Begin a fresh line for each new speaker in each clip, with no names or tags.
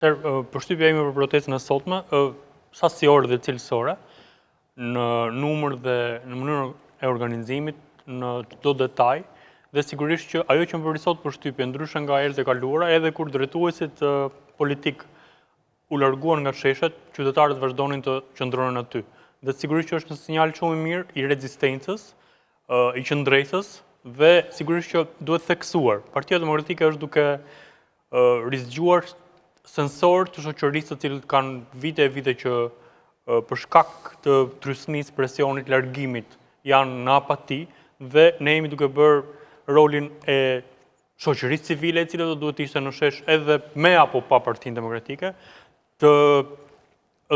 Përshtypja ime për protestën e sotme, sasiore dhe cilësore, në numër dhe në mënyrë e organizimit, në çdo detaj, dhe sigurisht që ajo që më bëri sot përshtypje, ndryshe nga herët e kaluara, edhe kur drejtuesit politik u larguan nga sheshet, qytetarët vazhdonin të qëndronin aty. Dhe sigurisht që është një sinjal shumë i mirë i rezistencës, i qëndresës, dhe sigurisht që duhet theksuar. Partia Demokratike është duke rizgjuar sensor të shoqërisë të cilët kanë vite e vite që për shkak të trysnisë, presionit, largimit janë në apati dhe ne jemi duke bërë rolin e shoqërisë civile e cilët do duhet ishte në shesh edhe me apo pa Partinë Demokratike, të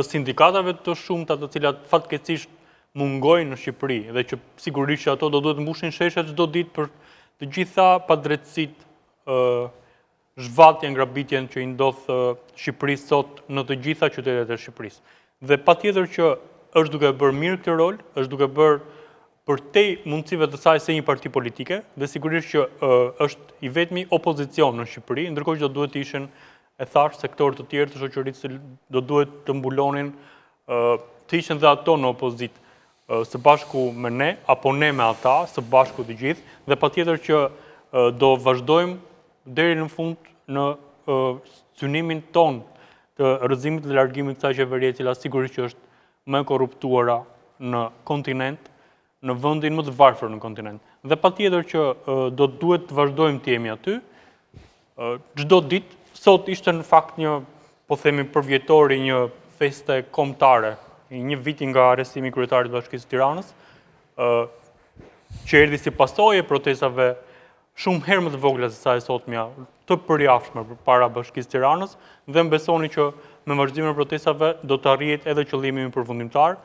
sindikatave të shumta të cilat fatkeqësisht mungojnë në Shqipëri dhe që sigurisht që ato do duhet mbushin sheshet çdo ditë për të gjitha padrejtësitë, zhvatjen, ngrabitjen që i ndodh Shqipërisë sot në të gjitha qytetet e Shqipërisë. Dhe patjetër që është duke bërë mirë këtë rol, është duke bërë përtej mundësive të saj se një parti politike, dhe sigurisht që është i vetmi opozicion në Shqipëri, ndërkohë që do duhet të ishin, e thash, sektorë të tjerë të shoqërisë do duhet të mbulonin, të ishin dhe ato në opozitë, së bashku me ne, apo ne me ata, së bashku të gjithë, dhe patjetër që do vazhdojmë deri në fund në synimin ton të rrëzimit dhe largimit kësaj qeverie, e cila sigurisht që është më e korruptuara në kontinent, në vendin më të varfër në kontinent. Dhe patjetër që do duhet të vazhdojmë të jemi aty, çdo ditë. Sot ishte në fakt një, po themi përvjetori, një feste kombëtare, një viti nga arrestimi i kryetarit të Bashkisë së Tiranës, që erdhi si pasojë e protestave shumë herë më të vogla se sa e sotmja, të përjashme përpara Bashkisë së Tiranës, dhe më besoni që me vazhdimin e protestave do të arrihet edhe qëllimi im përfundimtar,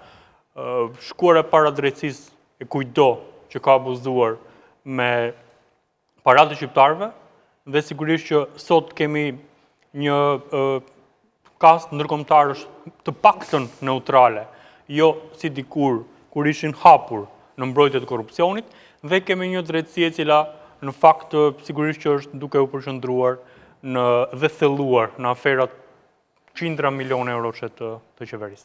shkuar e para drejtësisë e kujdo që ka abuzuar me paratë të shqiptarëve, dhe sigurisht që sot kemi një kast ndërkombëtar të paktën neutrale, jo si dikur kur ishin hapur në mbrojtje të korrupsionit, dhe kemi një drejtësi e cila në fakt sigurisht që është duke u përqendruar dhe thelluar në aferat qindra milion eurosh të qeverisë.